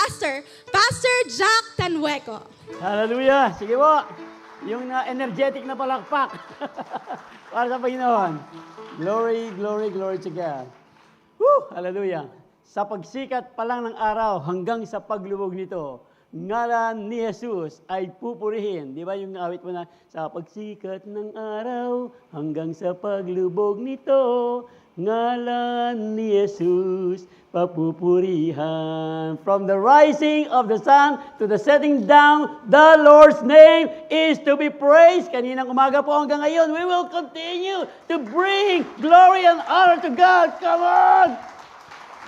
pastor, Pastor Jack Tanhueco. Hallelujah! Sige po, yung energetic na palakpak para sa Panginoon. Glory, glory, glory to God. Woo! Hallelujah! Sa pagsikat pa lang ng araw hanggang sa paglubog nito, ngalan ni Jesus ay pupurihin. Di ba yung awit mo na, sa pagsikat ng araw hanggang sa paglubog nito, ngalan ni Jesus papupurihan. From the rising of the sun to the setting down, the Lord's name is to be praised. Kaninang umaga po hanggang ngayon, we will continue to bring glory and honor to God. Come on!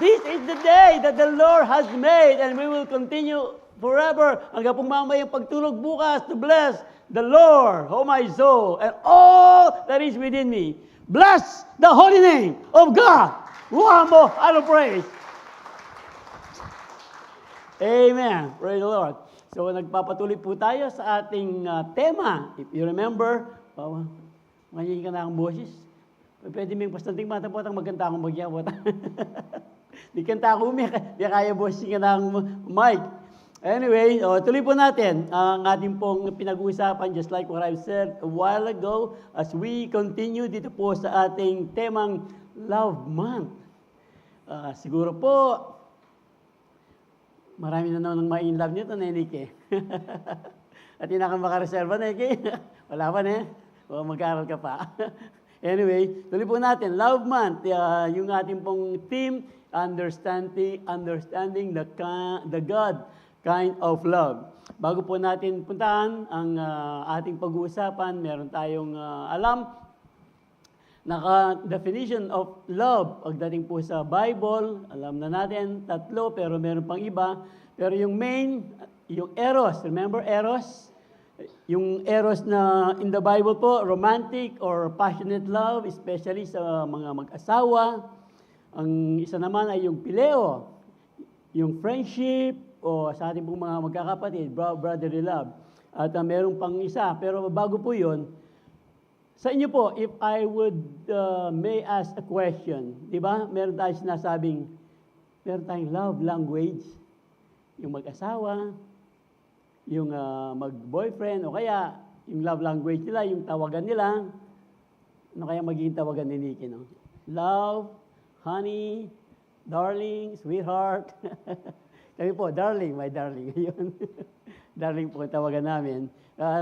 This is the day that the Lord has made, and we will continue forever hanggang pong mamayang pagtulog bukas to bless the Lord, oh my soul, and all that is within me. Bless the holy name of God. One more praise. Amen. Praise the Lord. So nagpapatuloy po tayo sa ating tema. If you remember, ngayon ka na ang boses. Pwede may pastanting mata po at magkanta akong magyawat. Di kanta ako umiyak. Di kaya boses ka na ang mic. Anyway, tuloy po natin ang ating pong pinag-uusapan, just like what I've said a while ago, as we continue dito po sa ating temang Love Month. Siguro po, marami na naman ma-in love nito na Nike. At hindi na ka makareserva, Nike. Wala pa na o mag-aaral ka pa. Anyway, tuloy po natin, Love Month, yung ating pong theme, understanding the God kind of love. Bago po natin puntahan ang ating pag-uusapan, meron tayong alam, definition of love. Pagdating po sa Bible, alam na natin, 3, pero meron pang iba. Pero yung main, yung eros, remember eros? Yung eros na in the Bible po, romantic or passionate love, especially sa mga mag-asawa. Ang isa naman ay yung pileo, yung friendship, o sa ating pong mga magkakapatid, brotherly love. At meron pang isa, pero bago po yun, sa inyo po, if I would may ask a question, di ba? Meron tayong sinasabing, meron tayong love language, yung mag-asawa, yung mag-boyfriend, o kaya yung love language nila, yung tawagan nila, ano kaya magiging tawagan ni Nikki, no? Love, honey, darling, sweetheart. Kami po, darling, my darling. Yun. Darling po ang tawagan namin.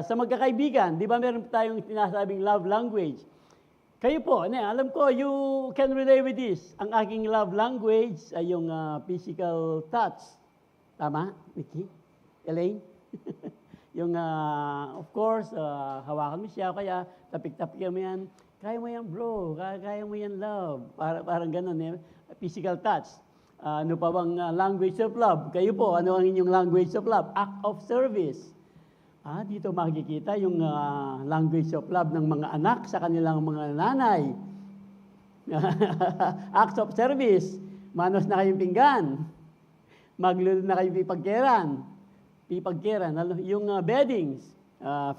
Sa magkakaibigan, di ba meron tayong sinasabing love language? Kayo po, alam ko, you can relate with this. Ang aking love language ay yung physical touch. Tama, Nikki? Elaine? Yung, of course, hawakan mo siya, kaya tapik-tapik mo yan. Kaya mo yan, bro. Kaya mo yan, love. Parang ganun, physical touch. Ano pa bang language of love? Kayo po, ano ang inyong language of love? Act of service. Dito makikita yung language of love ng mga anak sa kanilang mga nanay. Acts of service. Manos na kayong pinggan. Maglulod na kayong pipagkeran. Yung beddings.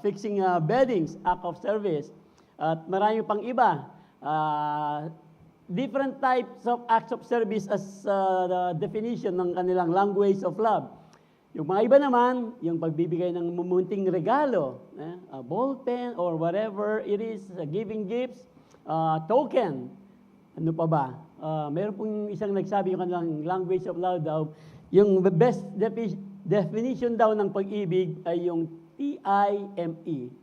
Fixing beddings. Act of service. At marami pang iba. Different types of acts of service as the definition ng kanilang language of love. Yung mga iba naman, yung pagbibigay ng mumunting regalo, a ball pen or whatever it is, giving gifts, token. Ano pa ba? Meron pong isang nagsabi yung kanilang language of love daw, yung best definition daw ng pag-ibig ay yung TIME.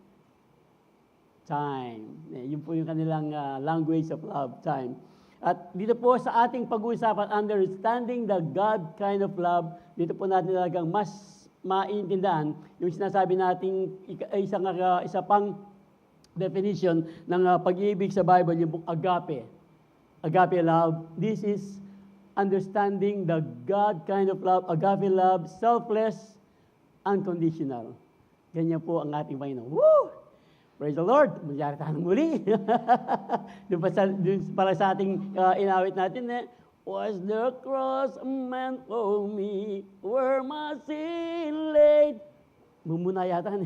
Time. Yun po yung kanilang language of love, time. At dito po sa ating pag-uusapan, understanding the God kind of love, dito po natin talagang mas maintindihan yung sinasabi nating isa pang definition ng pag-ibig sa Bible, yung agape. Agape love. This is understanding the God kind of love, agape love, selfless, unconditional. Ganyan po ang ating Panginoon. Woo! Praise the Lord! Magyari tayo ng muli. Doon para sa ating inawit natin, was the cross meant for me, where my sin laid. Mumuna yata.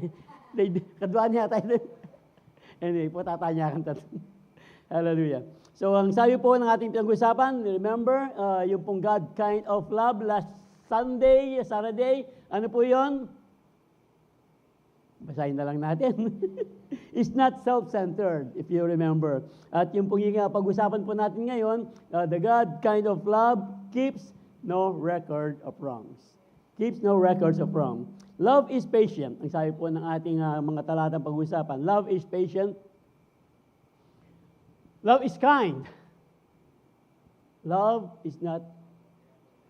Kadwaan yata. Anyway, po tatanyakan tayo. Hallelujah. So, ang sabi po ng ating pinag-usapan, remember, yung pong God kind of love, last Sunday, Saturday. Ano po yon? Basahin na lang natin. It's not self-centered, if you remember. At yung pong pag-usapan po natin ngayon, the God kind of love keeps no record of wrongs. Keeps no records of wrong. Love is patient. Ang sabi po ng ating mga talatang pag-usapan, love is patient. Love is kind. Love is not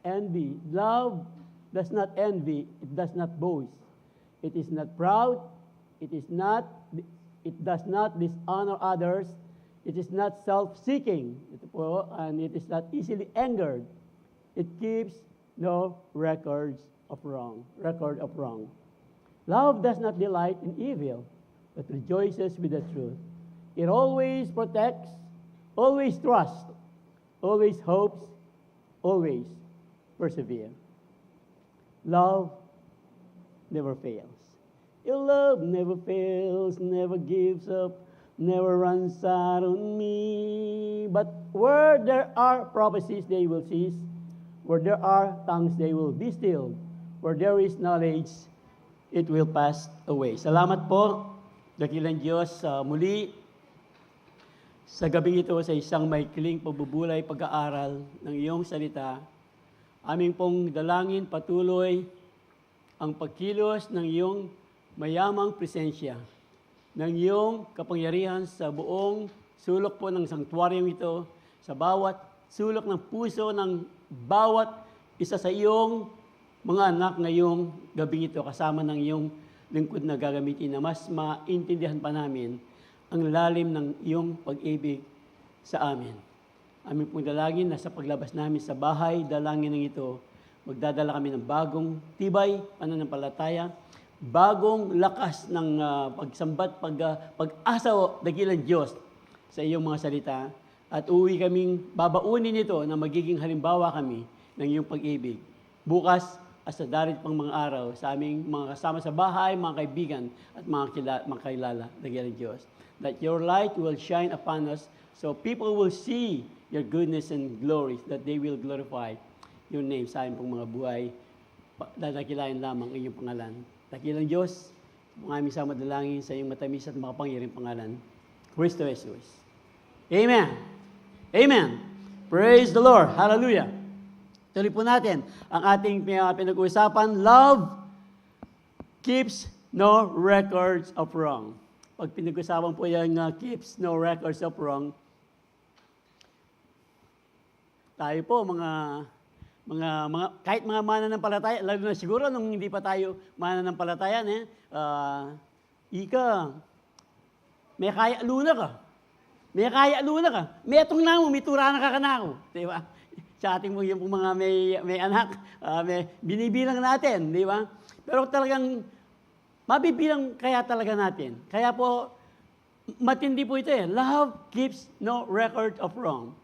envy. Love does not envy. It does not boast. It is not proud. It does not dishonor others. It is not self-seeking. Ito po, and it is not easily angered. It keeps no record of wrong. Love does not delight in evil, but rejoices with the truth. It always protects, always trusts, always hopes, always persevere. Love never fails. Your love never fails, never gives up, never runs out on me. But where there are prophecies, they will cease. Where there are tongues, they will be stilled. Where there is knowledge, it will pass away. Salamat po, dakilang Diyos, muli sa gabing ito sa isang maikling pagbubulay, pag-aaral ng iyong salita. Aming pong dalangin patuloy ang pagkilos ng iyong mayamang presensya, ng iyong kapangyarihan sa buong sulok po ng sanktuaryong ito, sa bawat sulok ng puso ng bawat isa sa iyong mga anak ngayong gabing ito, kasama ng iyong lingkod na gagamitin na mas maintindihan pa namin ang lalim ng iyong pag-ibig sa amin. Aming pong dalangin na sa paglabas namin sa bahay, dalangin ng ito, magdadala kami ng bagong tibay, pananampalataya, bagong lakas ng pagsambat, pag-asa o dakilang Diyos sa iyong mga salita. At uwi kaming babaunin ito na magiging halimbawa kami ng iyong pag-ibig. Bukas, at sa darit pang mga araw, sa aming mga kasama sa bahay, mga kaibigan, at mga kakilala, dakilang Diyos. That your light will shine upon us, so people will see your goodness and glory, that they will glorify your name sa aming pong mga buhay. Dadakilain lamang ang iyong pangalan. Dakilang Diyos, mga aming sama dalangin sa iyong matamis at makapangyarihang pangalan, Kristo Jesus. Amen. Amen. Praise the Lord. Hallelujah. Tuloy po natin ang ating pinag-uusapan, love keeps no records of wrong. Pag pinag-usapan po yung keeps no records of wrong, tayo po kahit mga mananampalataya, lalo na siguro nung hindi pa tayo mananampalataya, ika, may kaya luna ka. May atong namo, may tura na kakanako. Di ba? Sa ating yung mga may anak, binibilang natin, di ba? Pero talagang, mabibilang kaya talaga natin. Kaya po, matindi po ito Love keeps no record of wrong.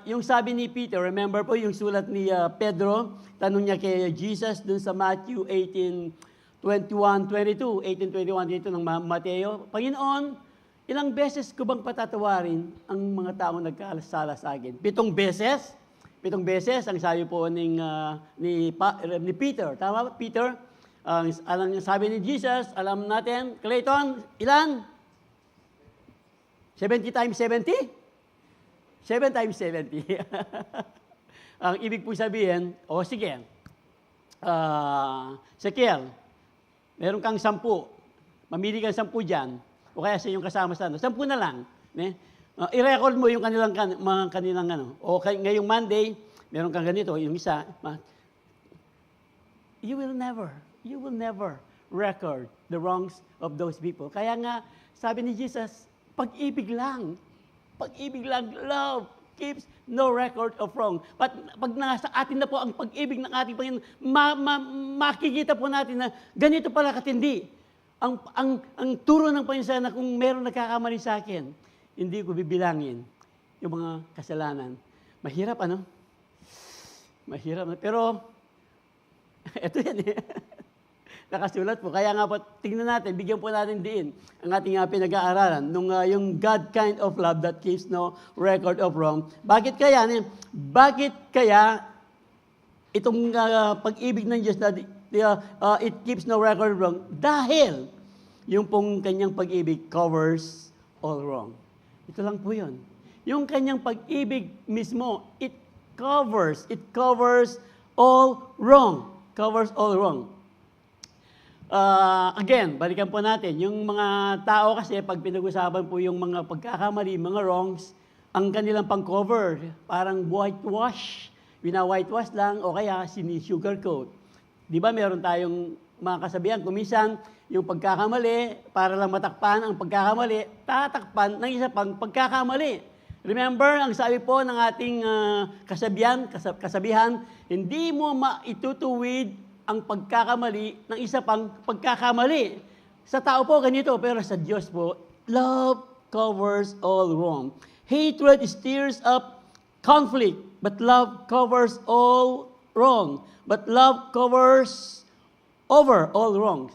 Yung sabi ni Peter, remember po yung sulat ni Pedro, tanong niya kay Jesus dun sa Matthew 18:21-22 dito ng Mateo, Panginoon, ilang beses ko bang patatawarin ang mga taong nagkasala sa akin? 7 beses? 7 beses ang sabi po ni Peter. Tama ba, Peter? Ang sabi ni Jesus, alam natin, Clayton, ilan? 70 times 70? 7 times 70. Ang ibig po sabihin, sige, Sekiel, meron kang 10. Mamili kang 10 dyan. O kaya sa iyong kasama sa 10 na lang. I-record mo yung mga kanilang O ngayong Monday, meron kang ganito, yung isa. You will never record the wrongs of those people. Kaya nga, sabi ni Jesus, pag-ibig lang, love keeps no record of wrong. Pag nasa atin na po ang pag-ibig ng ating Panginoon, makikita po natin na ganito pala katindi. Ang turo ng Panginoon na kung meron nagkakamali sa akin, hindi ko bibilangin yung mga kasalanan. Mahirap, Mahirap. Pero, eto yan Nakasulat po. Kaya nga po, tingnan natin, bigyan po natin diin ang ating pinag-aaralan nung yung God kind of love that keeps no record of wrong. Bakit kaya itong pag-ibig ng Diyos na it keeps no record of wrong dahil yung pong kanyang pag-ibig covers all wrong. Ito lang po yun. Yung kanyang pag-ibig mismo, it covers all wrong. Covers all wrong. Again, balikan po natin, yung mga tao kasi pag pinag-usapan po yung mga pagkakamali, mga wrongs, ang kanilang pang-cover, parang whitewash, wina-whitewash lang o kaya sini-sugarcoat. Di ba meron tayong mga kasabihan, kumisan yung pagkakamali, para lang matakpan ang pagkakamali, tatakpan ng isa pang pagkakamali. Remember, ang sabi po ng ating kasabihan, hindi mo maitutuwid ang pagkakamali ng isa pang pagkakamali. Sa tao po ganito, pero sa Diyos po, love covers all wrong. Hatred stirs up conflict, but love covers all wrong. But love covers over all wrongs.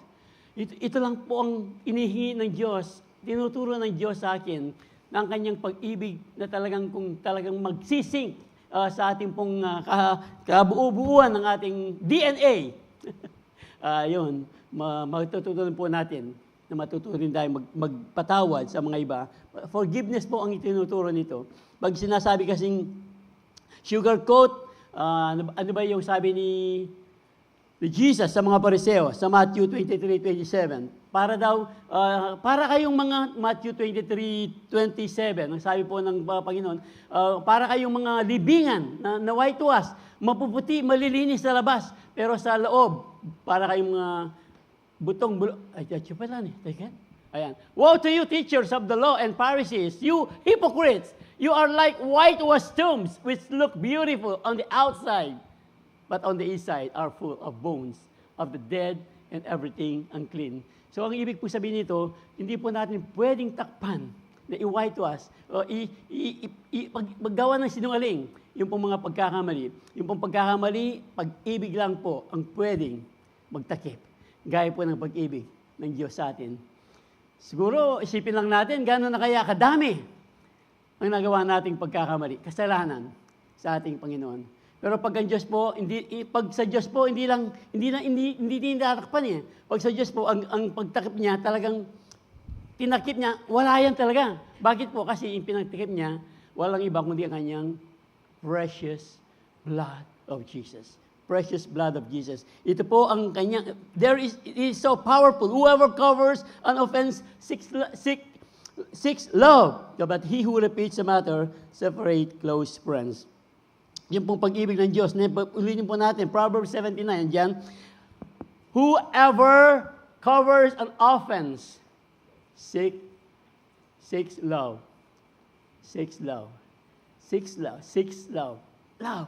Ito lang po ang inihingi ng Diyos, tinuturo ng Diyos sa akin, na ang kanyang pag-ibig na talagang magsising sa ating pong kabuo-buuan ng ating DNA. Yun, matutunan po natin na matutunan tayo magpatawad sa mga iba. Forgiveness po ang itinuturo nito. Pag sinasabi kasing sugarcoat, ano ba yung sabi ni Jesus sa mga Pariseo sa Matthew 23:27? Para kayong mga Matthew 23:27, ang sabi po ng Panginoon, para kayong mga libingan na whitewash, mapuputi, malilinis sa labas, pero sa loob, para kayong mga Ayan. Woe to you, teachers of the law and Pharisees, you hypocrites! You are like whitewashed tombs, which look beautiful on the outside, but on the inside are full of bones of the dead and everything unclean. So ang ibig po sabihin nito, hindi po natin pwedeng takpan na i-whitewash o paggawa ng sinungaling yung pong mga pagkakamali. Yung pong pagkakamali, pag-ibig lang po ang pwedeng magtakip. Gaya po ng pag-ibig ng Diyos sa atin. Siguro, isipin lang natin, gano'n na kaya kadami ang nagawa nating pagkakamali, kasalanan sa ating Panginoon. Pero pag ang Diyos po, pag sa Diyos po, hindi tatakpan eh. Pag sa Diyos po, ang pagtakip niya, talagang tinakip niya, wala yan talaga. Bakit po? Kasi yung pinagtakip niya, walang iba kundi ang kanyang precious blood of Jesus. Precious blood of Jesus. Ito po ang kanyang, it is so powerful. Whoever covers an offense seeks love. But he who repeats a matter separate close friends. Yung pong pag-ibig ng Diyos. Ulitin po natin, Proverbs 79, dyan. Whoever covers an offense seeks love. Seeks love. Seeks love. Seeks love. Love.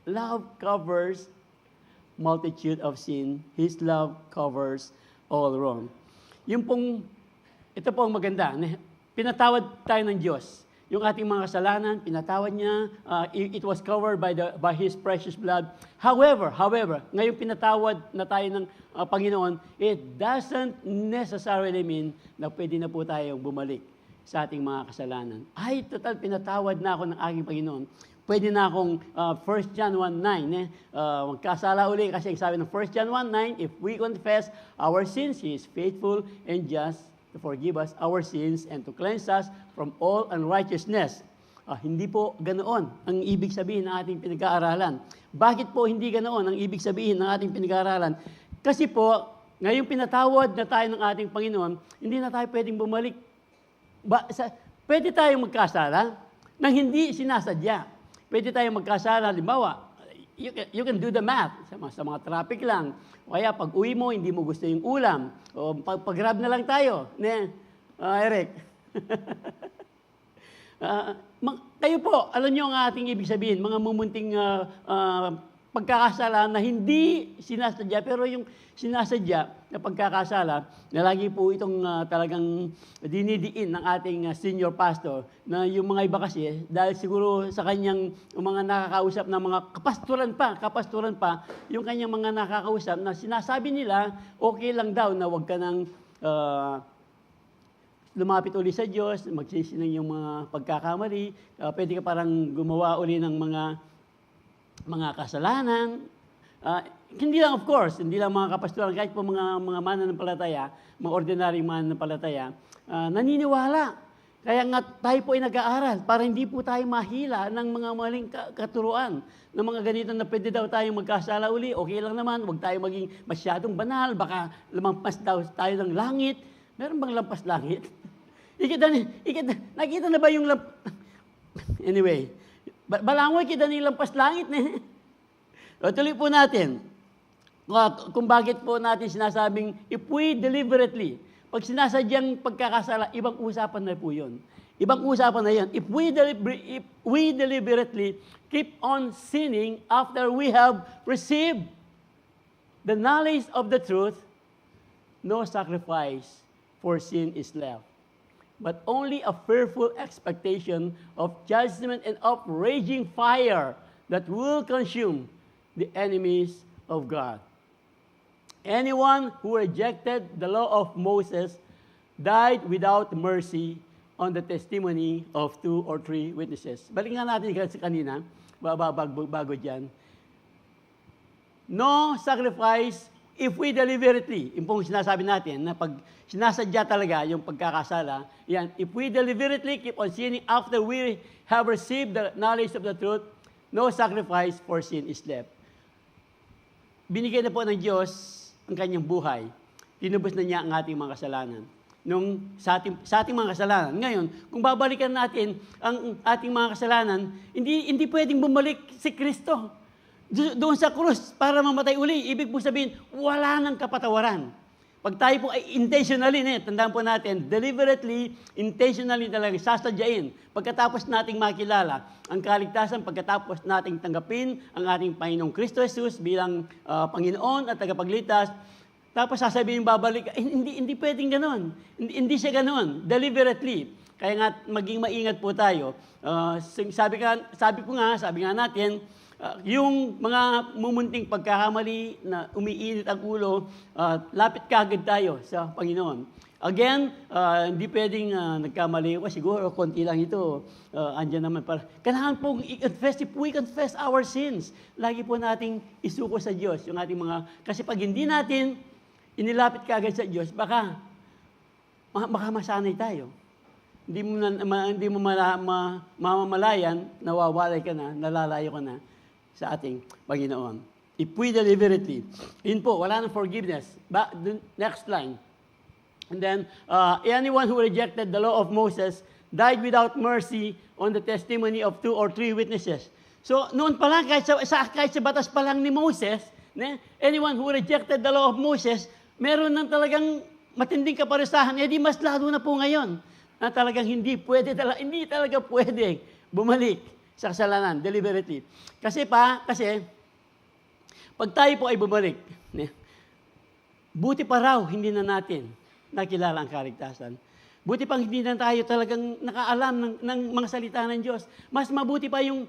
Love covers multitude of sin. His love covers all wrong. Ito po ang maganda. Pinatawad tayo ng Diyos. Yung ating mga kasalanan, pinatawad niya. It was covered by His precious blood. However, ngayong pinatawad na tayo ng Panginoon, it doesn't necessarily mean na pwede na po tayong bumalik sa ating mga kasalanan. Ay, total, pinatawad na ako ng aking Panginoon. Pwede na akong 1 John 1:9, magkasala uli kasi sabi ng 1 John 1:9, if we confess our sins, He is faithful and just to forgive us our sins and to cleanse us from all unrighteousness. Hindi po ganoon ang ibig sabihin ng ating pinag-aaralan. Bakit po hindi ganoon ang ibig sabihin ng ating pinag-aaralan? Kasi po, ngayong pinatawad na tayo ng ating Panginoon, hindi na tayo pwedeng bumalik. Pwede tayong magkasala nang hindi sinasadya. Pwede tayong magkasala, halimbawa, you can do the math sa mga traffic lang. O kaya pag uwi mo, hindi mo gusto yung ulam. O pag-grab na lang tayo. Eric. Kayo po, alam nyo ang ating ibig sabihin, mga mumunting pagkakasala na hindi sinasadya, pero yung sinasadya na pagkakasala, na lagi po itong talagang dinidiin ng ating senior pastor, na yung mga iba kasi, dahil siguro sa kanyang mga nakakausap na mga kapasturan pa, yung kanyang mga nakakausap na sinasabi nila, okay lang daw na wag ka nang lumapit uli sa Diyos, magsisi ng yung mga pagkakamali, pwede ka parang gumawa uli ng mga mga kasalanan. Hindi lang, of course, hindi lang mga kapastoran, kahit po mga mananampalataya, mga ordinaryong mananampalataya, naniniwala. Kaya nga tayo po ay nag-aaral para hindi po tayo mahila ng mga maling katuruan, ng mga ganito na pwede daw tayong magkasala uli, okay lang naman, huwag tayo maging masyadong banal, baka lumampas daw tayo ng langit. Meron bang lampas langit? Nakita na ba yung Anyway, balangoy kita ng lampas langit na. O, tuloy po natin. Kung bakit po natin sinasabing, if we deliberately, pag sinasadyang pagkakasala, ibang usapan na po yun. Ibang usapan na yun. If we deliberately keep on sinning after we have received the knowledge of the truth, no sacrifice for sin is left, but only a fearful expectation of judgment and of raging fire that will consume the enemies of God. Anyone who rejected the law of Moses died without mercy on the testimony of 2 or 3 witnesses. Balik nga natin kasi kanina, bago dyan. No sacrifice if we deliberately, yung pong sinasabi natin, na pag sinasadya talaga yung pagkakasala, yan, if we deliberately keep on sinning after we have received the knowledge of the truth, no sacrifice for sin is left. Binigay na po ng Diyos ang kanyang buhay. Tinubos na niya ang ating mga kasalanan. Sa ating mga kasalanan. Ngayon, kung babalikan natin ang ating mga kasalanan, hindi pwedeng bumalik si Kristo doon sa krus para mamatay uli. Ibig po sabihin, wala nang kapatawaran. Pag tayo po ay intentionally, tandaan po natin, deliberately, intentionally talaga sasadyain. Pagkatapos nating makilala ang kaligtasan, pagkatapos nating tanggapin ang ating Panginoong Kristo Jesus bilang Panginoon at tagapagligtas, tapos sasabihin babalik, hindi pwedeng ganon. Hindi siya ganon. Deliberately. Kaya nga, maging maingat po tayo. Sabi nga natin, yung mga mumunting pagkakamali na umiinit ang ulo, lapit kaagad tayo sa Panginoon. Again, hindi pwedeng nagkamali ko, siguro konti lang ito, andyan naman para. Kailangan pong i-confess, if we confess our sins, lagi po nating isuko sa Diyos yung ating kasi pag hindi natin inilapit kaagad sa Diyos, baka masanay tayo. Hindi mo mamamalayan, nawawalay ka na, nalalayo ka na sa ating Panginoon. If we deliberately, yun po, wala nang forgiveness. The next line. And then, anyone who rejected the law of Moses died without mercy on the testimony of 2 or 3 witnesses. So, noon pa lang, kahit sa batas pa lang ni Moses, anyone who rejected the law of Moses, meron nang talagang matinding kaparusahan. Di mas lalo na po ngayon na talagang hindi talaga pwede bumalik sa kasalanan, deliberately. Kasi pag tayo po ay bumalik, buti pa raw hindi na natin nakilala ang kaligtasan. Buti pang hindi na tayo talagang nakaalam ng mga salita ng Diyos. Mas mabuti pa yung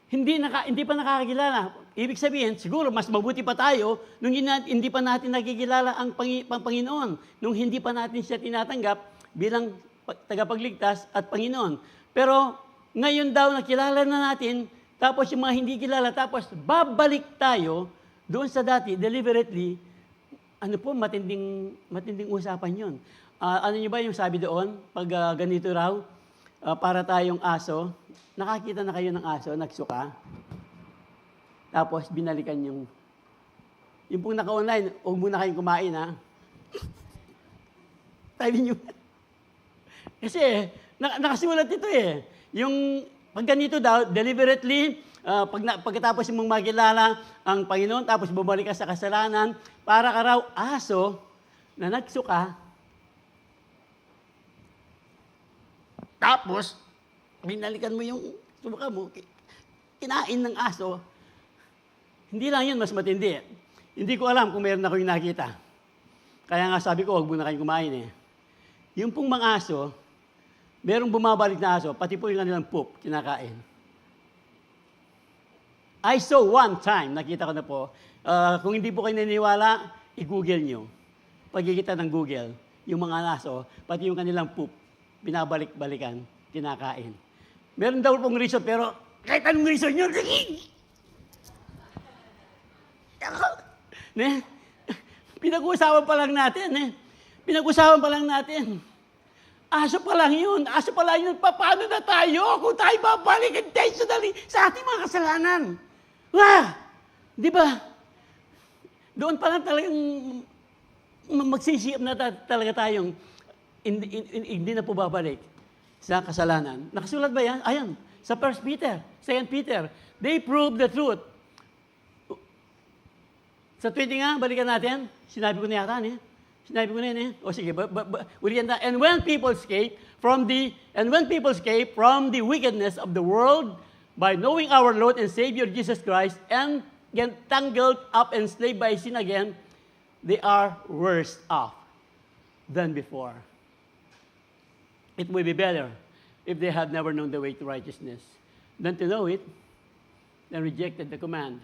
hindi pa nakakilala. Ibig sabihin, siguro mas mabuti pa tayo nung hindi pa natin nakikilala ang Panginoon, nung hindi pa natin siya tinatanggap bilang tagapagligtas at Panginoon. Pero ngayon daw nakilala na natin, tapos yung mga hindi kilala, tapos babalik tayo doon sa dati, deliberately, matinding usapan yun. Ano nyo ba yung sabi doon? Pag ganito raw, para tayong aso, nakakita na kayo ng aso, nagsuka, tapos binalikan yung pong naka-online, huwag muna kayong kumain, ha? Sabi nyo. Kasi, nakasulat ito Yung pag ganito daw, deliberately, pagkatapos mong makilala ang Panginoon, tapos bumalik ka sa kasalanan, para ka raw aso na nagsuka, tapos, binalikan mo yung suka mo, kinain ng aso. Hindi lang yun, mas matindi. Hindi ko alam kung meron ako yung nakita. Kaya nga sabi ko, huwag muna kayong kumain Yung pong mga aso, merong bumabalik na aso, pati po yung kanilang poop, kinakain. I saw one time, nakita ko na po, kung hindi po kayo naniniwala, i-google nyo. Pagkikita ng Google, yung mga aso, pati yung kanilang poop, binabalik-balikan, kinakain. Meron daw pong reason, pero kahit anong reason yun, sige! Ne? Pinag-uusapan pa lang natin, eh. Pinag-uusapan pa lang natin. Aso pa lang yun. Aso pa lang yun. Paano na tayo kung tayo babalik intentionally sa ating mga kasalanan? Wah! Di ba? Doon pa lang talagang magsisiyap na talaga tayong hindi na po babalik sa kasalanan. Nakasulat ba yan? Ayan, sa 1 Peter, 2 Peter. They prove the truth. Sa 20 nga, balikan natin. Sinabi ko na yata, eh. Sinabi ko na yun, eh. O sige, ulitin na. And when people escape from the wickedness of the world by knowing our Lord and Savior Jesus Christ and get tangled up and enslaved by sin again, they are worse off than before. It would be better if they had never known the way to righteousness than to know it, then rejected the command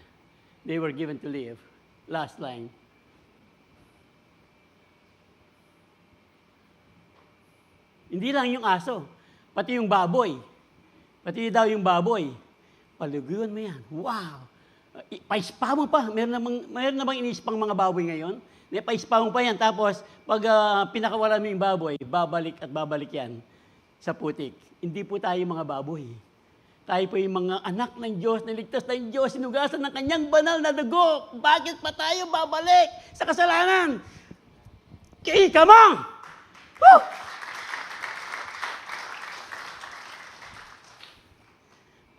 they were given to live. Last line. Hindi lang yung aso, pati yung baboy. Pati daw yung baboy. Paluguan mo yan. Wow! Pa-spa mo pa. Meron namang inispang mga baboy ngayon. Pa-spa mo pa yan. Tapos, pag pinakawalan mo yung baboy, babalik at babalik yan sa putik. Hindi po tayo mga baboy. Tayo po yung mga anak ng Diyos, niligtas ng Diyos, sinugasan ng kanyang banal na dugo. Bakit pa tayo babalik sa kasalanan? Okay, come on! Woo!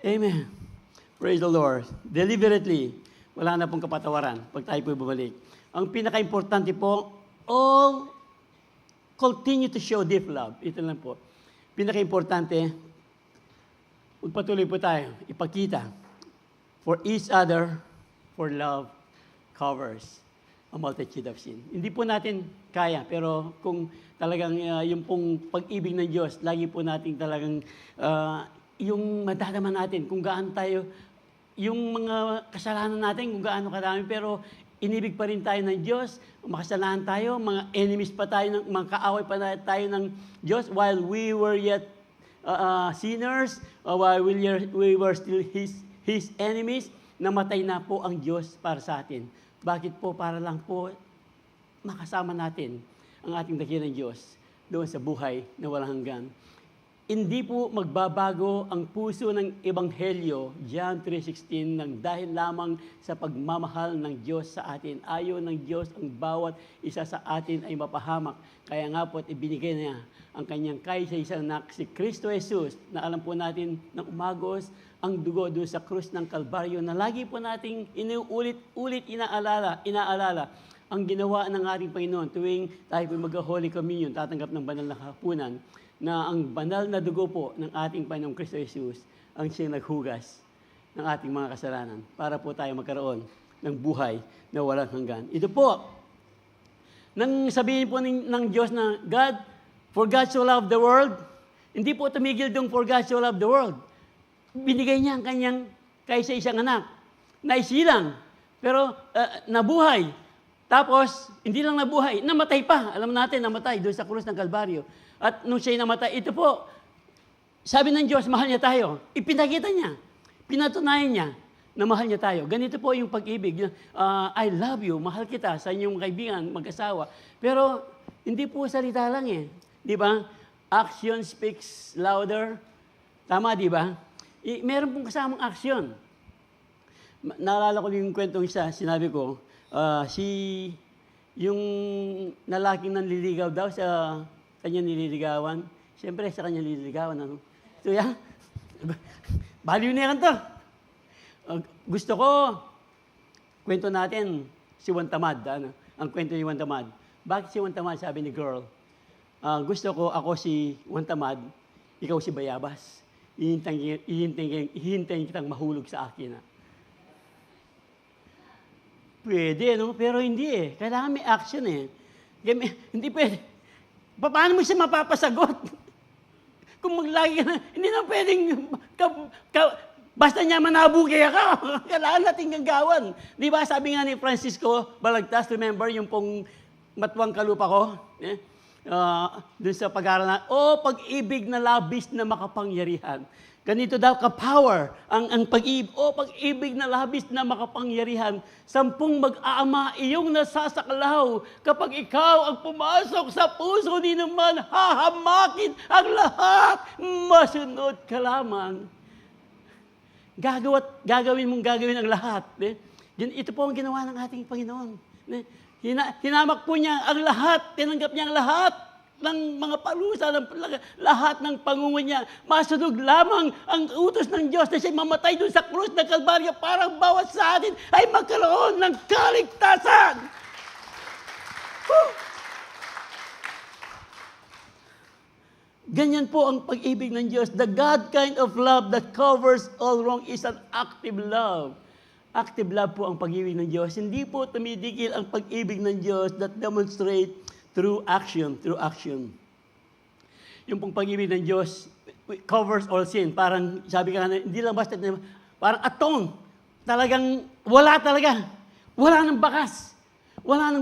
Amen. Praise the Lord. Deliberately, wala na pong kapatawaran pag tayo po bumalik. Ang pinaka-importante po, all continue to show deep love. Ito lang po. Pinaka-importante, magpatuloy po tayo, ipakita for each other, for love covers a multitude of sin. Hindi po natin kaya, pero kung talagang yung pong pag-ibig ng Diyos, lagi po natin talagang yung madadama natin kung gaano tayo, yung mga kasalanan natin kung gaano karami, pero inibig pa rin tayo ng Diyos, makasalanan tayo, mga enemies pa tayo, mga kaaway pa tayo ng Diyos while we were yet sinners, while we were still His enemies, namatay na po ang Diyos para sa atin. Bakit po? Para lang po makasama natin ang ating dakilang Diyos doon sa buhay na walang hanggan. Hindi po magbabago ang puso ng Ebanghelyo, John 3:16, nang dahil lamang sa pagmamahal ng Diyos sa atin. Ayaw ng Diyos ang bawat isa sa atin ay mapahamak. Kaya nga po ibinigay niya ang kanyang kaisa-isang anak, si Kristo Jesus, na alam po natin ng umagos ang dugo doon sa krus ng Kalbaryo, na lagi po nating inuulit-ulit inaalala ang ginawa ng ating Panginoon tuwing tayo po mag-Holy Communion, tatanggap ng banal na hapunan, na ang banal na dugo po ng ating Panginoong Kristo Jesus ang siyang naghugas ng ating mga kasalanan para po tayo magkaroon ng buhay na walang hanggan. Ito po, nang sabihin po ng Diyos na for God so loved the world, hindi po tumigil doon for God so loved the world. Binigay niya ang kanyang kaisa-isang anak na isilang, pero nabuhay. Tapos, hindi lang nabuhay, namatay pa. Alam natin, namatay doon sa krus ng Kalbaryo. At nung siya'y namatay, ito po, sabi ng Diyos, mahal niya tayo. Ipinakita niya, pinatunayan niya na mahal niya tayo. Ganito po yung pag-ibig. I love you, mahal kita sa inyong kaibigan, mag-asawa. Pero, hindi po salita lang eh. Di ba? Action speaks louder. Tama, di ba? Meron pong kasamang action. Naalala ko yung kwentong isa, sinabi ko, yung lalaking nanliligaw daw sa kanya nililigawan. Siyempre, sa kanya nililigawan. Ano? So, yan. Baliw na yan to. Gusto ko, kwento natin, si Juan Tamad. Ano? Ang kwento ni Juan Tamad. Bakit si Juan Tamad? Sabi ni girl, gusto ko, ako si Juan Tamad, ikaw si Bayabas. Hihintayin kitang mahulog sa akin. Pwede, no? Pero hindi eh. Kailangan may action eh. Hindi pwede. Paano mo siya mapapasagot? Kung maglagi ka na, hindi na pwedeng, basta niya manabugi ako. Kailangan natin gagawan. Di ba, sabi nga ni Francisco Balagtas, remember yung pong matuwang kalupa ko? Doon sa pag-aaral na, pag-ibig na labis na makapangyarihan. Ganito daw ka-power ang pag-ibig. O pag-ibig na labis na makapangyarihan. 10 mag-aama iyong nasasaklaw. Kapag ikaw ang pumasok sa puso ni naman, hahamakin ang lahat. Masunod ka lamang. Gagawin ang lahat. Ito po ang ginawa ng ating Panginoon. Hinamak po niya ang lahat. Tinanggap niya ang lahat ng mga parusa, lahat ng pangungunya niya. Masunog lamang ang utos ng Diyos na siya mamatay doon sa krus ng Kalbaryo para bawat sa atin ay magkaroon ng kaligtasan. Whew! Ganyan po ang pag-ibig ng Diyos. The God kind of love that covers all wrong is an active love. Active love po ang pag-ibig ng Diyos. Hindi po tumidikil ang pag-ibig ng Diyos that demonstrate through action. Yung pong pag-ibig ng Diyos covers all sin. Parang, sabi ka nga, hindi lang basta, parang atone. Talagang, wala talaga. Wala nang bakas. Wala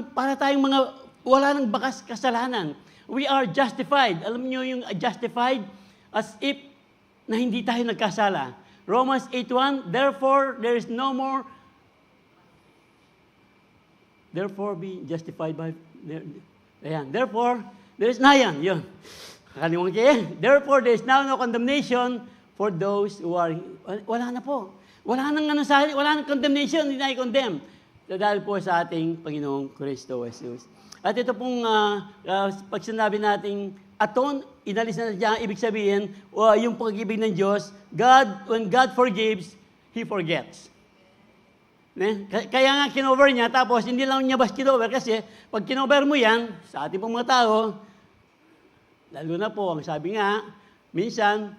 nang bakas kasalanan. We are justified. Alam niyo yung justified? As if na hindi tayo nagkasala. Romans 8:1, therefore, there is no more. Therefore, be justified by. Ayan. Therefore, there is na yan. Yun. Kakalimutan kayo. Therefore, there is now no condemnation for those who are. Wala na po. Wala nang condemnation. Hindi na i-condemn. Dahil po sa ating Panginoong Kristo Jesus. At ito pong pag sinabi nating atone, inalis na dyan, ibig sabihin, yung pag-ibig ng Diyos, when God forgives, He forgets. Kaya nga kinover niya, tapos hindi lang niya bas kinover kasi pag kinover mo yan, sa ating pong mga tao, lalo na po, ang sabi nga, minsan,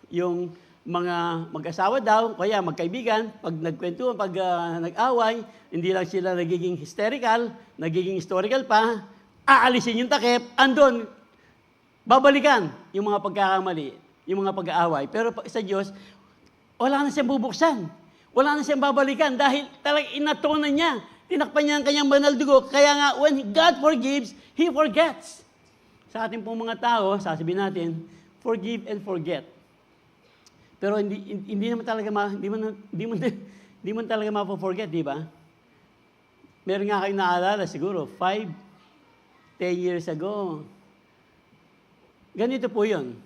yung mga mag-asawa daw, kaya magkaibigan, pag nagkwentuhan, pag nag-away, hindi lang sila nagiging hysterical, nagiging historical pa, aalisin yung takip, andon, babalikan yung mga pagkakamali, yung mga pag-aaway. Pero sa Diyos, wala na siyang bubuksan. Wala na siyang babalikan dahil talagang inatonan niya. Tinakpan niya ang kanyang banal dugo. Kaya nga, when God forgives, He forgets. Sa ating pong mga tao, sasabihin natin, forgive and forget. Pero hindi naman talaga hindi mo talaga ma-forget, di ba? Meron nga kayong naalala siguro 5, 10 years ago. Ganito po 'yon.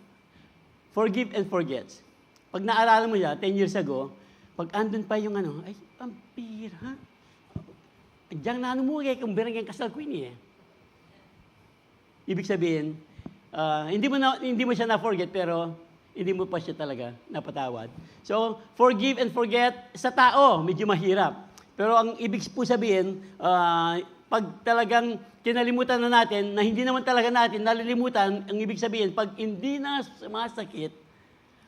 Forgive and forget. Pag naalala mo yan 10 years ago, pag andun pa yung ay, ang pira. Diyan na mo kung berang yung kasal queen eh. Ibig sabihin, hindi mo siya na-forget, pero hindi mo pa siya talaga napatawad. So, forgive and forget, sa tao, medyo mahirap. Pero ang ibig po sabihin, pag talagang kinalimutan na natin, na hindi naman talaga natin nalilimutan, ang ibig sabihin, pag hindi na sumasakit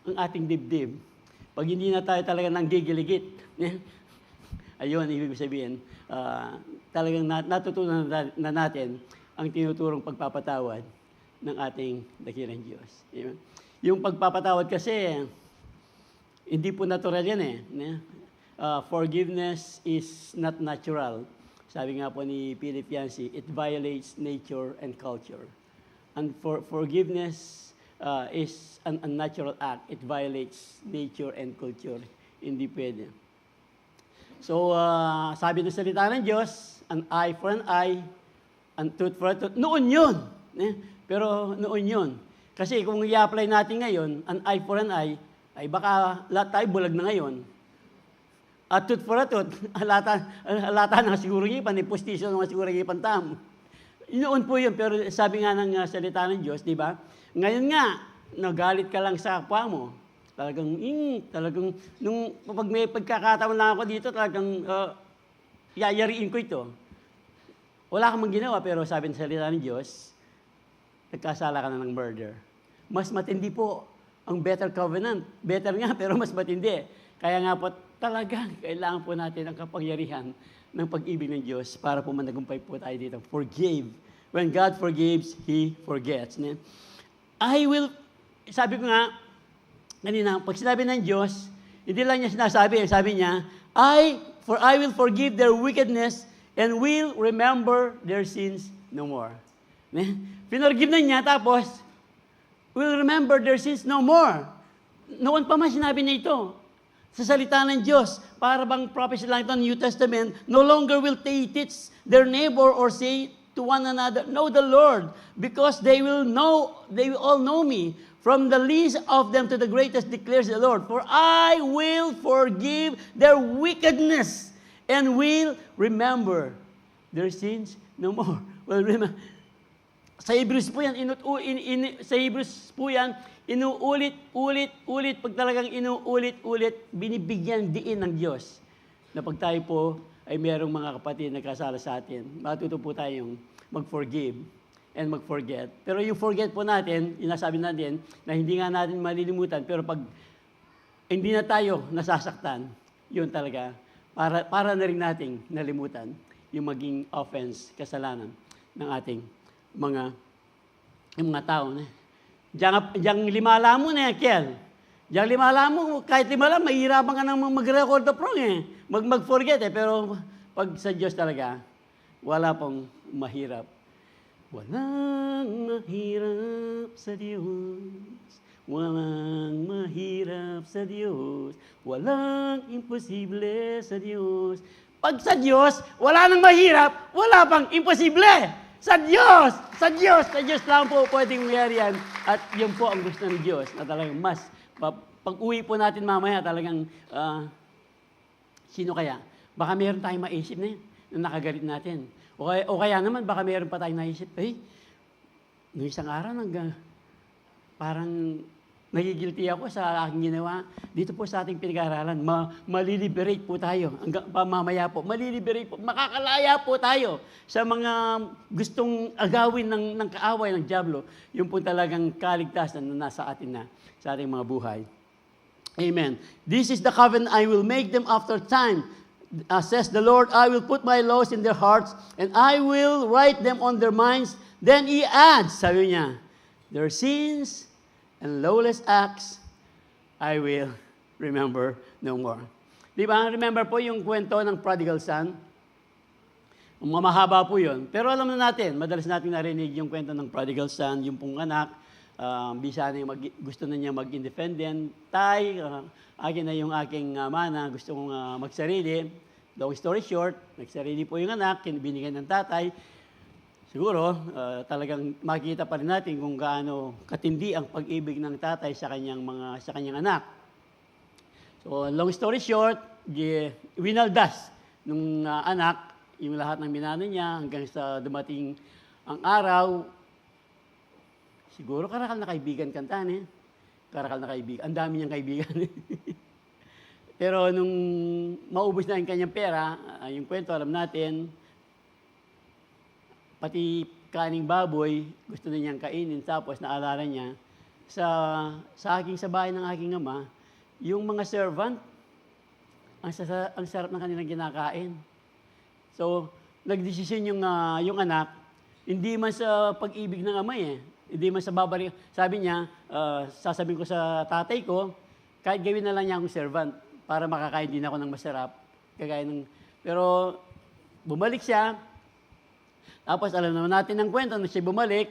ang ating dibdib, pag hindi na tayo talaga nanggigiligit, ayun, ibig sabihin, talagang natutunan na natin ang tinuturong pagpapatawad ng ating dakilang Diyos. Yung pagpapatawad kasi, hindi po natural yan eh. Forgiveness is not natural. Sabi nga po ni Philip Yancey, it violates nature and culture. And forgiveness is an unnatural act. It violates nature and culture. Hindi pwede. So, sabi ng salita ng Diyos, an eye for an eye, and tooth for a tooth. Noon yun. Pero noon yun. Kasi kung i-apply natin ngayon, an eye for an eye, ay baka lahat tayo bulag na ngayon. At tooth for a tooth, halata na siguro ipan, postisyon na siguro ipan tam. Noon po yun, pero sabi nga ng salita ng Diyos, di ba? Ngayon nga, nagalit ka lang sa kapwa mo. Talagang, pag may pagkakataon lang ako dito, talagang yayariin ko ito. Wala kang ginawa, pero sabi ng salita ng Diyos, nagkasala ka na ng murder. Mas matindi po ang better covenant. Better nga, pero mas matindi. Kaya nga po, talagang kailangan po natin ang kapangyarihan ng pag-ibig ng Diyos para po managumpay po tayo dito. Forgive. When God forgives, He forgets. Sabi ko nga, kanina, pag sinabi ng Diyos, hindi lang niya sinasabi, sabi niya, for I will forgive their wickedness and will remember their sins no more. Pinorgive na niya, tapos, will remember their sins no more. noon pa man sinabi niya ito sa salita ng Diyos. Para bang prophecy lang ito ng New Testament, no longer will they teach their neighbor or say to one another, know the Lord, because they will all know me, from the least of them to the greatest, declares the Lord. For I will forgive their wickedness and will remember their sins no more. Well, remember, sa Hebrews po yan, inuulit, pag talagang inuulit, binibigyan diin ng Diyos na pag tayo po ay merong mga kapatid na kasala sa atin, matuto po tayong mag-forgive and mag-forget. Pero yung forget po natin, inasabi natin na hindi nga natin malilimutan, pero pag hindi na tayo nasasaktan, yun talaga, para na rin nating nalimutan yung maging offense, kasalanan ng ating mga tao. Diyan limala mo na, Kel. Diyan limala mo, kahit limala, mahirapan ka nang mag-record of wrong mag-forget Pero pag sa Diyos talaga, wala pong mahirap. Walang mahirap sa Diyos. Walang mahirap sa Diyos. Walang imposible sa Diyos. Pag sa Diyos, wala nang mahirap, wala pang imposible. Sa Diyos lang po pwedeng mangyari yan. At yun po ang gusto ng Diyos na talagang mas, pag uwi po natin mamaya talagang, sino kaya? Baka meron tayong maisip na yun, na nakagalit natin. O kaya naman, baka meron pa tayong naisip, noong isang araw, parang nagigilty ako sa aking ginawa. Dito po sa ating pinag-aaralan, maliliberate po tayo. Mamaya po, maliliberate po. Makakalaya po tayo sa mga gustong agawin ng kaaway ng dyablo. Yung po talagang kaligtasan na nasa atin na, sa ating mga buhay. Amen. This is the covenant I will make them after time. Says the Lord, I will put my laws in their hearts, and I will write them on their minds. Then He adds, sabi niya, their sins and lawless acts, I will remember no more. Di ba? Remember po yung kwento ng prodigal son? Mahaba po yun. Pero alam na natin, madalas natin narinig yung kwento ng prodigal son, yung pong anak, bisa na gusto na niya mag-independent. Akin na yung aking mana, gusto kong magsarili. Long story short, nagsarili po yung anak, binigyan ng tatay. Siguro, talagang makikita pa rin natin kung gaano katindi ang pag-ibig ng tatay sa kanyang anak. So, long story short, winaldas nung anak yung lahat ng minano niya hanggang sa dumating ang araw. Siguro karakal na kaibigan kantaan Karakal na kaibigan. Ang dami niyang kaibigan. Pero nung maubos na yung kanyang pera, yung kwento alam natin, pati kaning baboy, gusto na niyang kainin. Tapos naalala niya, sa bahay ng aking ama, yung mga servant, ang sarap ng kanilang kinakain. So, nagdesisyon yung anak, hindi man sa pag-ibig ng ama Hindi man sa babalik. Sabi niya, sasabihin ko sa tatay ko, kahit gawin na lang niya akong servant para makakain din ako ng masarap. Pero bumalik siya. Tapos alam naman natin ng kwento na siya bumalik,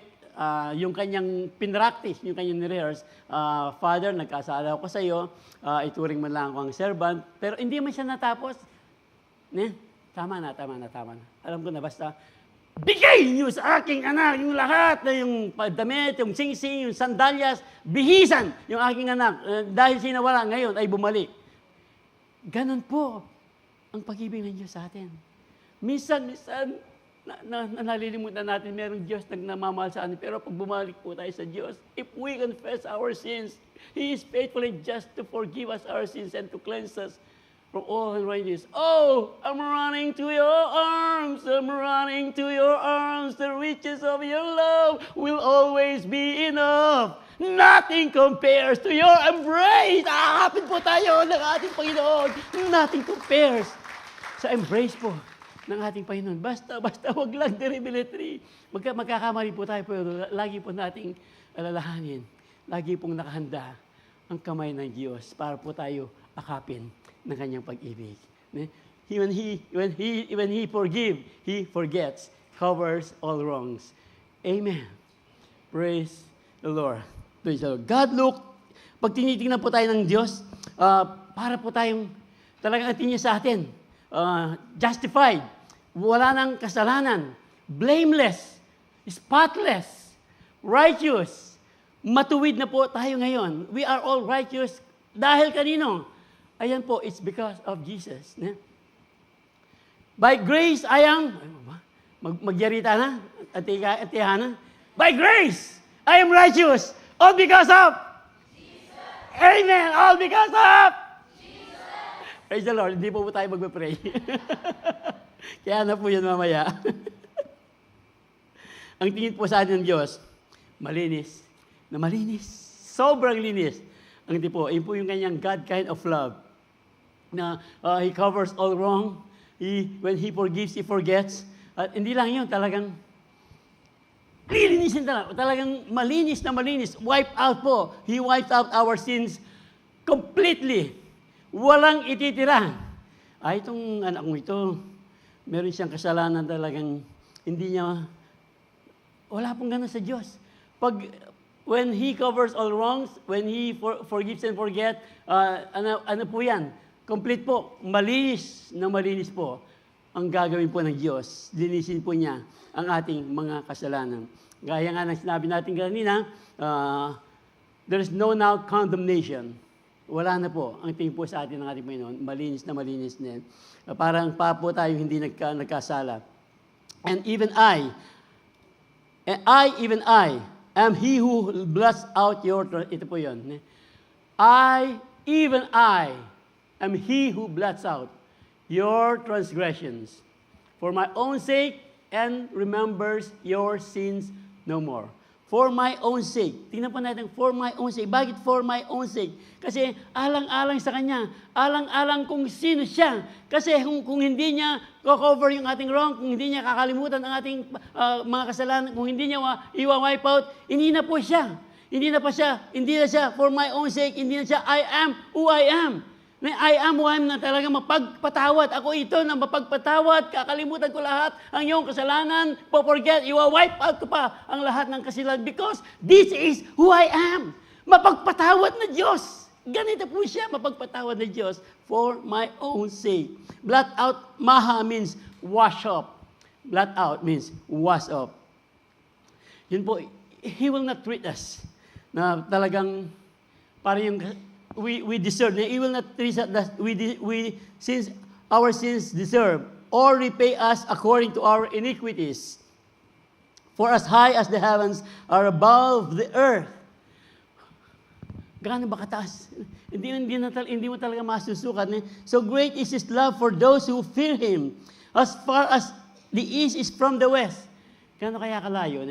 yung kanyang pinractice, yung kanyang nirehearse, Father, nagkasala ako sa iyo, ituring man lang ako ang servant. Pero hindi man siya natapos. Tama na. Alam ko na, basta, bigay niyo sa aking anak yung lahat, yung damit, yung singsing, yung sandalyas, bihisan yung aking anak. Dahil sinawala ngayon ay bumalik. Ganon po ang pag-ibig ng Diyos sa atin. Minsan, nalilimutan natin merong Diyos nagmamahal sa atin. Pero pag bumalik po tayo sa Diyos, if we confess our sins, He is faithful and just to forgive us our sins and to cleanse us from all unrighteousness. Oh, I'm running to your arms. I'm running to your arms. The riches of your love will always be enough. Nothing compares to your embrace. Ahapin po tayo ng ating Panginoon. Nothing compares sa embrace po ng ating Panginoon. Basta wag lang deribilitry. Magkakamali po tayo, pero lagi po nating alalahanin. Lagi pong nakahanda ang kamay ng Diyos para po tayo akapin ng kanyang pag-ibig. When he forgive, He forgets, covers all wrongs. Amen. Praise the Lord. God looked Pag tinitingnan po tayo ng Diyos, para po tayong talagang atin niya sa atin. Justified. Wala nang kasalanan. Blameless. Spotless. Righteous. Matuwid na po tayo ngayon. We are all righteous. Dahil kanino? Ayan po, it's because of Jesus. By grace, I am... Magyarita na? Atihana? By grace, I am righteous. All because of... Jesus. Amen. All because of... Jesus. Praise the Lord. Hindi po tayo magpe-pray. Kaya na po yun mamaya. Ang tingin po sa atin ng Diyos, malinis. Na malinis. Sobrang linis. Ang tipo, yun po yung kanyang God kind of love. Na He covers all wrong. When He forgives, He forgets. At hindi lang yun, talagang lilinisin talagang malinis na malinis. Wipe out po. He wiped out our sins completely. Walang ititira. Itong anak mo ito, meron siyang kasalanan talagang hindi niya, wala pong ganun sa Diyos. When He covers all wrongs, when He forgives and forget, ano po yan? Complete po. Malinis na malinis po ang gagawin po ng Diyos. Linisin po niya ang ating mga kasalanan. Gaya nga ng sinabi natin kanina, there is no now condemnation. Wala na po. Ang tingin po sa atin ng ating Panginoon, malinis na din. Parang pa po tayo hindi nagkasala. And even I, am He who blots out your... Ito po yun. Even I, am He who blots out your transgressions for my own sake and remembers your sins no more. For my own sake. Tingnan po natin, for my own sake. Bakit for my own sake? Kasi alang-alang sa Kanya. Alang-alang kung sino siya. Kasi kung hindi niya cover yung ating wrong, kung hindi niya kakalimutan ang ating mga kasalanan, kung hindi niya iwa-wipe out, hindi na po siya. Hindi na siya for my own sake. Hindi na siya, I am who I am. I am who I am na talagang mapagpatawad. Ako ito na mapagpatawad, kakalimutan ko lahat ang iyong kasalanan, forget, iwa-wipe out ko pa ang lahat ng kasalanan because this is who I am. Mapagpatawad na Diyos. Ganito po siya, mapagpatawad na Diyos for my own sake. Blot out, maha means wash up. Blot out means wash up. Yun po, He will not treat us na talagang para yung we deserve. He will not treat us since our sins deserve or repay us according to our iniquities. For as high as the heavens are above the earth. Gaano ba kataas? Hindi mo talaga masusukat. So great is His love for those who fear Him. As far as the east is from the west. Gaano kaya kalayo?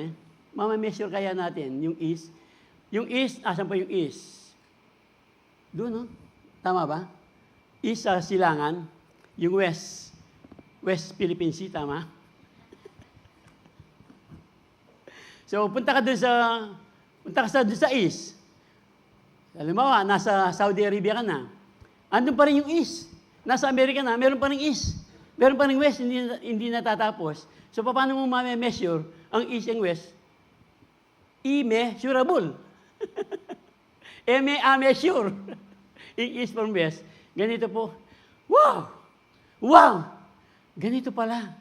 Mama-measure kaya natin yung east. Yung east, asan pa yung east? Doon, no? Tama ba? East sa Silangan, yung west, West Philippine Sea, tama? So, punta ka doon sa east. Halimbawa, nasa Saudi Arabia ka na. Andun pa rin yung east. Nasa Amerika na, meron pa rin east. Meron pa rin west, hindi natatapos. So, paano mo ma-measure ang east and west? Immeasurable. Measure. In east from west. Ganito po. Wow! Wow! Ganito pala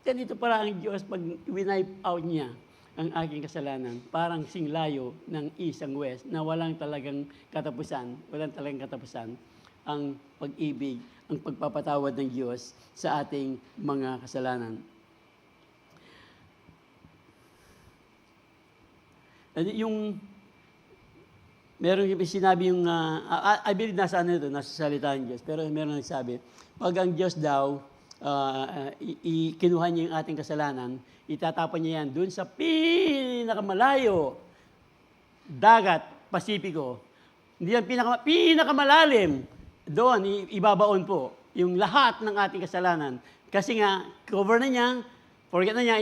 ang Diyos pag winipe out niya ang aking kasalanan. Parang singlayo ng east ang west na walang talagang katapusan ang pag-ibig, ang pagpapatawad ng Diyos sa ating mga kasalanan. Meron sinabi yung, I believe nasa salita ng Diyos, pero meron nagsabi, pag ang Diyos daw, kinuha niya yung ating kasalanan, itatapon niya yan dun sa pinakamalayo, dagat, Pasipiko. Hindi yan pinakamalalim. Doon, ibabaon po yung lahat ng ating kasalanan. Kasi nga, cover na niya, forget na niya,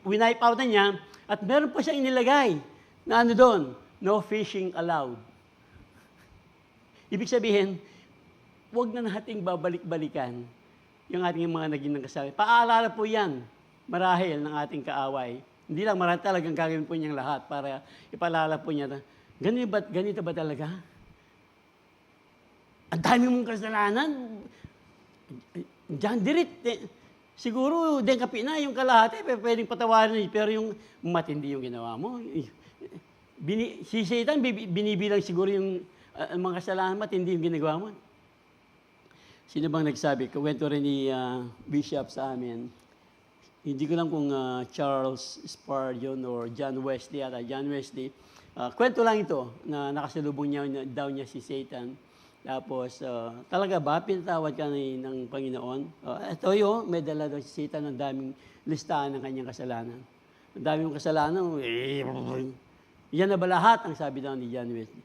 winipe out na niya, at meron po siyang inilagay na doon, no fishing allowed. Ibig sabihin, huwag na nating babalik-balikan yung ating mga naging kasalanan. Paalala po yan, marahil ng ating kaaway. Hindi lang marahil talagang gagawin po niyang lahat para ipaalala po niya na Ganito ba talaga? Ang dami mong kasalanan. Diyan, dirit. Siguro, kapi na yung kalahati, pwedeng patawarin. Pero yung matindi yung ginawa mo. Si Satan, binibilang siguro yung mga kasalanan, matindi yung ginagawa mo. Sino bang nagsabi? Kwento rin ni Bishop sa amin. Hindi ko lang kung Charles Spurgeon or John Wesley ata. John Wesley. Kwento lang ito na nakasalubong daw niya si Satan. Tapos, talaga ba, pinatawad ka ng Panginoon? Ito may dala daw si Satan ng daming listahan ng kanyang kasalanan. Ang daming kasalanan, yan na ba lahat? Ang sabi daw ni John Wesley.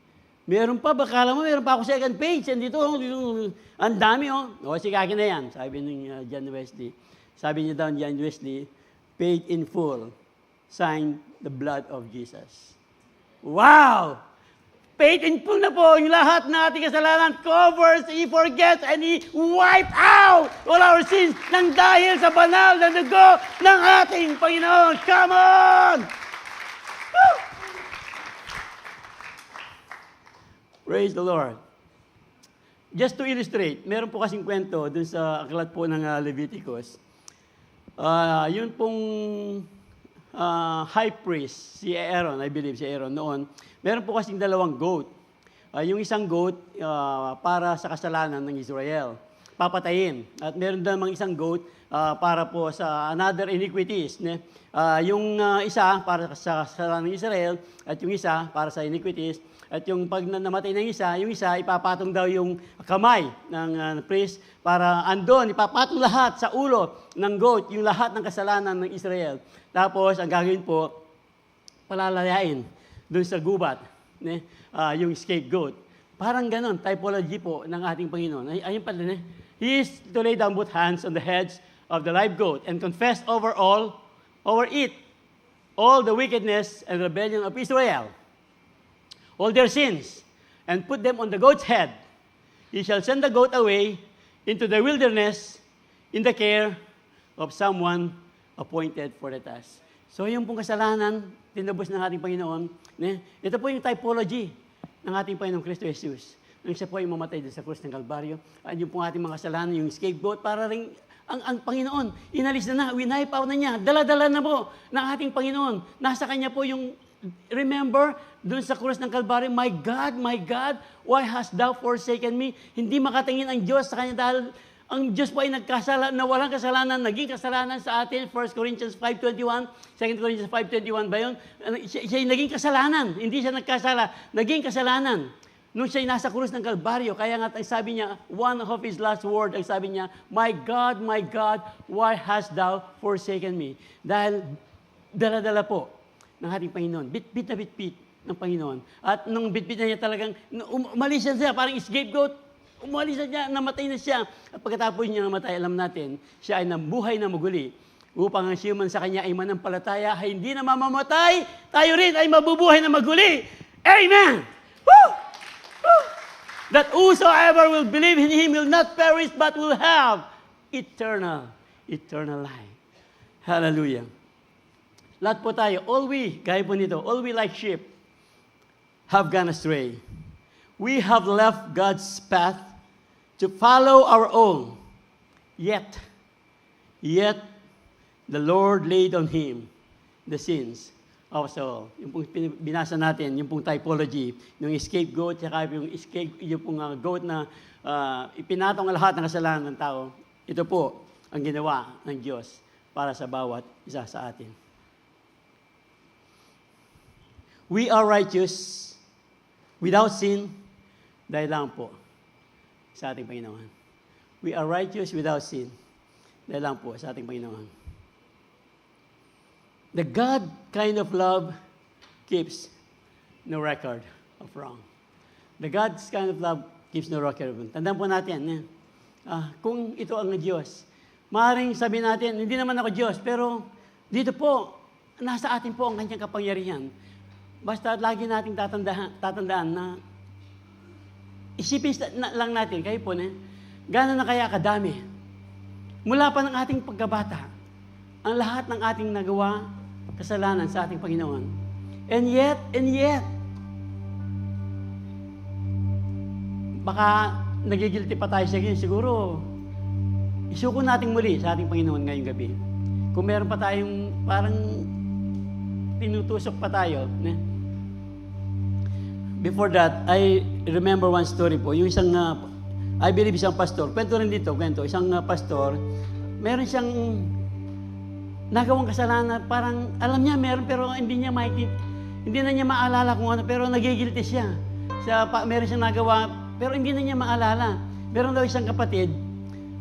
Meron pa, bakala mo, meron pa ako second page. Dito, ang dami, O, sige, akin na yan, sabi ni John Wesley. Sabi niya daw ni John Wesley, paid in full, signed the blood of Jesus. Wow! Paid in full na po yung lahat na ating kasalanan. Covers, He forgets, and He wiped out all our sins nang dahil sa banal na dugo ng ating Panginoon. Come on! Woo! Praise the Lord. Just to illustrate, meron po kasing kwento dun sa aklat po ng Leviticus. Yun pong high priest, si Aaron, I believe si Aaron noon, meron po kasing dalawang goat. Yung isang goat para sa kasalanan ng Israel, papatayin. At meron namang isang goat para po sa another iniquities. Yung isa para sa kasalanan ng Israel at yung isa para sa iniquities. At yung pag namatay ng isa, yung isa ipapatong daw yung kamay ng priest para andon, ipapatong lahat sa ulo ng goat, yung lahat ng kasalanan ng Israel. Tapos, ang gagawin po, palalayain doon sa gubat, yung scapegoat. Parang ganon, typology po ng ating Panginoon. Ayun pala, He is to lay down both hands on the heads of the live goat and confess over it, all the wickedness and rebellion of Israel, all their sins, and put them on the goat's head. He shall send the goat away into the wilderness in the care of someone appointed for the task. So yung pong kasalanan, tinubos ng ating Panginoon, ito po yung typology ng ating Panginoong Kristo Jesus. Nang siya po ay mamatay din sa krus ng Kalbaryo, at yung pong ating mga kasalanan, yung scapegoat, para rin ang Panginoon, inalis na, winipe out na niya, dala-dala na po ng ating Panginoon. Nasa Kanya po yung, remember, doon sa krus ng Kalbaryo, my God, why hast thou forsaken me? Hindi makatingin ang Diyos sa Kanya dahil ang Diyos po ay nagkasala, na walang kasalanan, naging kasalanan sa atin. 1 Corinthians 5:21, 2 Corinthians 5:21 ba yun? Siya ay naging kasalanan, hindi siya nagkasala, naging kasalanan. Nung siya ay nasa krus ng Kalbaryo, kaya nga sabi niya, one of his last word, ang sabi niya, my God, why hast thou forsaken me? Dahil dala-dala po ng ating Panginoon, bit-bit na bit-bit ng Panginoon. At nung bit-bit na niya talagang, umalis siya, parang scapegoat, umalis na siya, namatay na siya. At pagkatapos niya namatay, alam natin, siya ay nabuhay na muli upang ang siyuman sa kanya ay manampalataya, ay hindi na mamamatay, tayo rin ay mabubuhay na maguli. Amen! Woo! Woo! That whosoever will believe in Him will not perish but will have eternal life. Hallelujah. Lahat po tayo, gaya po nito, all we like sheep have gone astray. We have left God's path to follow our own. Yet, the Lord laid on Him the sins of us all. Yung pong binasa natin, yung pong typology, yung scapegoat, saka yung pong goat na ipinatong ang lahat ng kasalanan ng tao. Ito po ang ginawa ng Diyos para sa bawat isa sa atin. We are righteous without sin dahil lang po sa ating Panginoon. We are righteous without sin dahil lang po sa ating Panginoon. The God kind of love keeps no record of wrong. The God's kind of love keeps no record of wrong. Tandaan po natin, kung ito ang Diyos, maaaring sabihin natin, hindi naman ako Diyos, pero dito po, nasa atin po ang kanyang kapangyarihan. Basta lagi nating tatandaan na isipin lang natin, kayo po, gano'n na kaya kadami. Mula pa ng ating pagkabata, ang lahat ng ating nagawa, kasalanan sa ating Panginoon. And yet, baka nagigilty pa tayo sa ganyan. Siguro, isuko natin muli sa ating Panginoon ngayong gabi. Kung meron pa tayong parang tinutusok pa tayo. Before that, I remember one story po. Yung isang, I believe isang pastor. Kwento rin dito, isang pastor, meron siyang nagawang kasalanan. Parang alam niya meron pero hindi na niya maalala kung ano. Pero nagigilty siya. Meron siyang nagawa pero hindi na niya maalala. Meron daw isang kapatid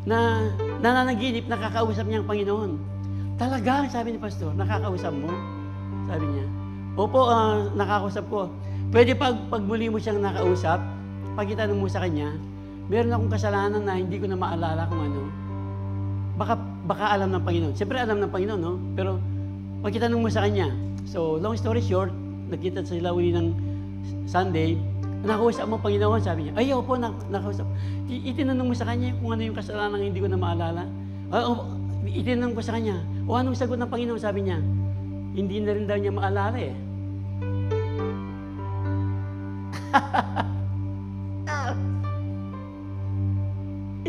na nananaginip, nakakausap niya ang Panginoon. Talaga, sabi ni pastor, nakakausap mo? Sabi niya, opo, nakakausap ko. Pwede pag muli mo siyang nakausap, pag itanong mo sa kanya, meron akong kasalanan na hindi ko na maalala kung ano. Baka alam ng Panginoon. Siyempre alam ng Panginoon, no? Pero pag itanong mo sa kanya, so long story short, nagkita sila uli ng Sunday, nakausap mo ang Panginoon, sabi niya, ay, opo, nakausap. Itinanong mo sa kanya kung ano yung kasalanan na hindi ko na maalala. Itinanong ko sa kanya, o anong sagot ng Panginoon, sabi niya, hindi na rin daw niya maalala eh.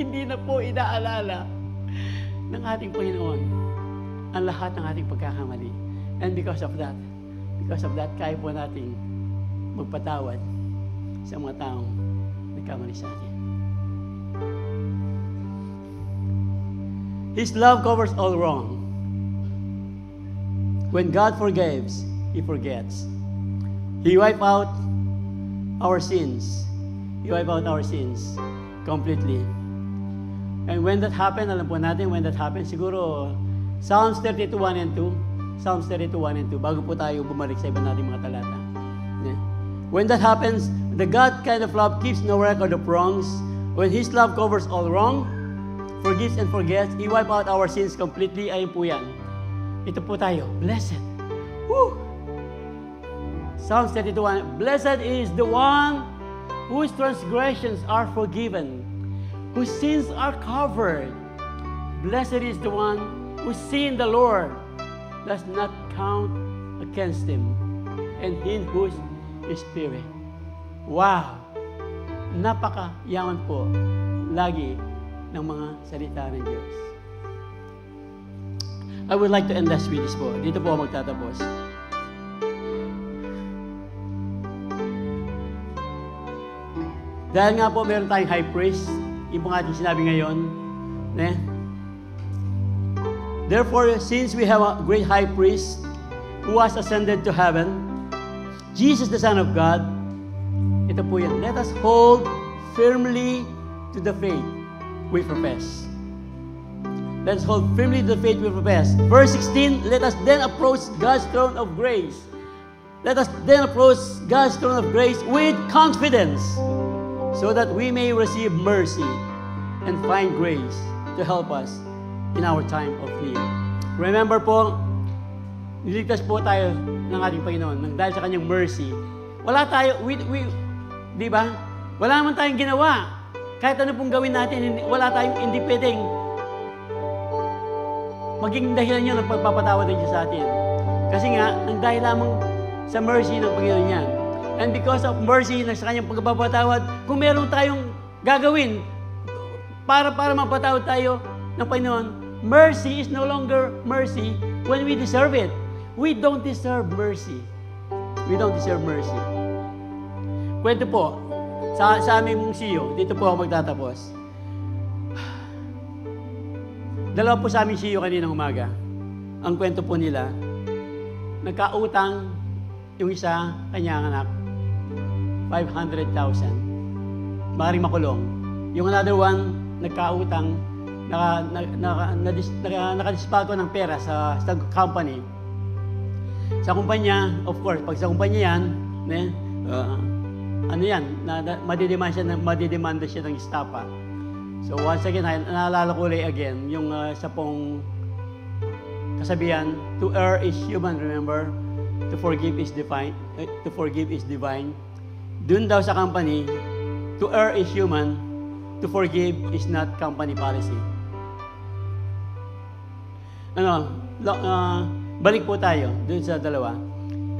Hindi na po inaalala ng ating Panginoon ang lahat ng ating pagkakamali. And because of that, kaya po nating magpatawad sa mga taong nagkamali sa atin. His love covers all wrong. When God forgives, He forgets. He wipes out our sins. He wipes out our sins completely. And when that happened, alam po natin when that happened, siguro Psalms 32:1 and 2. Psalms 32:1 and 2. Bago po tayo bumalik sa iba nating mga talata. Yeah. When that happens, the God kind of love keeps no record of wrongs. When His love covers all wrong, forgives and forgets, He wipes out our sins completely. Ayun po yan. Ito po tayo. Blessed. Woo! Psalms 32:1. Blessed is the one whose transgressions are forgiven, whose sins are covered. Blessed is the one whose sin the Lord does not count against him, and in whose spirit. Wow! Napakayaman po lagi ng mga salita ng Diyos. I would like to end this with this po. Dito po ako magtatapos. Dahil nga po meron tayong high priest, yung pong ating sinabi ngayon. Therefore, since we have a great high priest who has ascended to heaven, Jesus the Son of God, ito po yan. Let us hold firmly to the faith we profess. Let us hold firmly to the faith we profess. Verse 16, let us then approach God's throne of grace. Let us then approach God's throne of grace with confidence, so that we may receive mercy and find grace to help us in our time of need. Remember po, niligtas po tayo ng ating Panginoon nang dahil sa kanyang mercy. Wala tayo, di ba? Wala naman tayong ginawa. Kahit ano pong gawin natin, wala tayong hindi pwedeng maging dahilan yun ng pagpapatawad ng Diyos sa atin. Kasi nga, ang dahil lamang sa mercy ng Panginoon niya. And because of mercy na sa kanyang pagpapatawad, kung meron tayong gagawin para mapatawad tayo ng Panginoon, mercy is no longer mercy when we deserve it. We don't deserve mercy. We don't deserve mercy. Kwento po, sa aming CEO, dito po ako magtatapos. Dalawa po sa aming CEO kaninang umaga. Ang kwento po nila, nagkautang yung isa, kanyang anak, 500,000. Maaaring makulong. Yung another one, nagkautang, nakadispalto ng pera sa company. Sa kumpanya, of course, pag sa kumpanya yan, madidemanda siya ng estapa. So once again, naalala ko ulit again, yung sa pong kasabihan, to err is human, remember? To forgive is divine. Dun daw sa company, to err is human, to forgive is not company policy. Balik po tayo dun sa dalawa.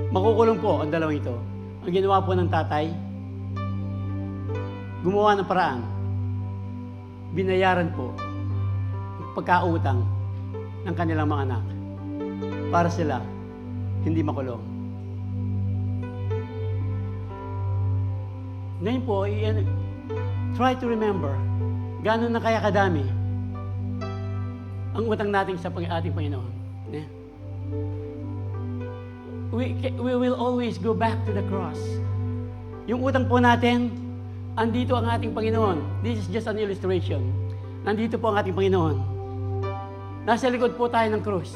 Makukulong po ang dalawang ito. Ang ginawa po ng tatay, gumawa ng paraan. Binayaran po ang pagkautang ng kanilang mga anak para sila hindi makulong. Ngayon po, try to remember, gano'n na kaya kadami ang utang natin sa ating Panginoon. Yeah. We will always go back to the cross. Yung utang po natin, andito ang ating Panginoon. This is just an illustration. Nandito po ang ating Panginoon. Nasa likod po tayo ng krus.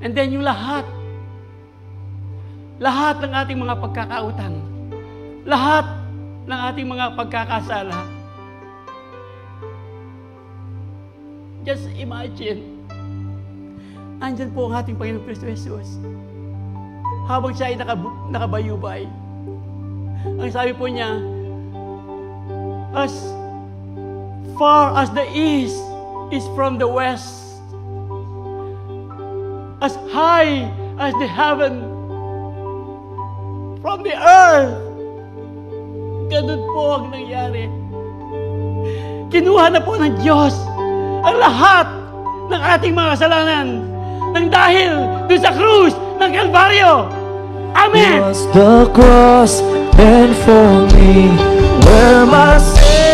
And then yung lahat ng ating mga pagkakautang, lahat ng ating mga pagkakasala. Just imagine, andyan po ang ating Panginoon Kristo Jesus. Habang siya ay nakabayubay. Ang sabi po niya, as far as the east is from the west, as high as the heaven from the earth. Ganun po ang nangyari. Kinuha na po ng Diyos ang lahat ng ating mga kasalanan nang dahil doon sa krus ng Kalbaryo. Amen! Was the cross and for me where my sin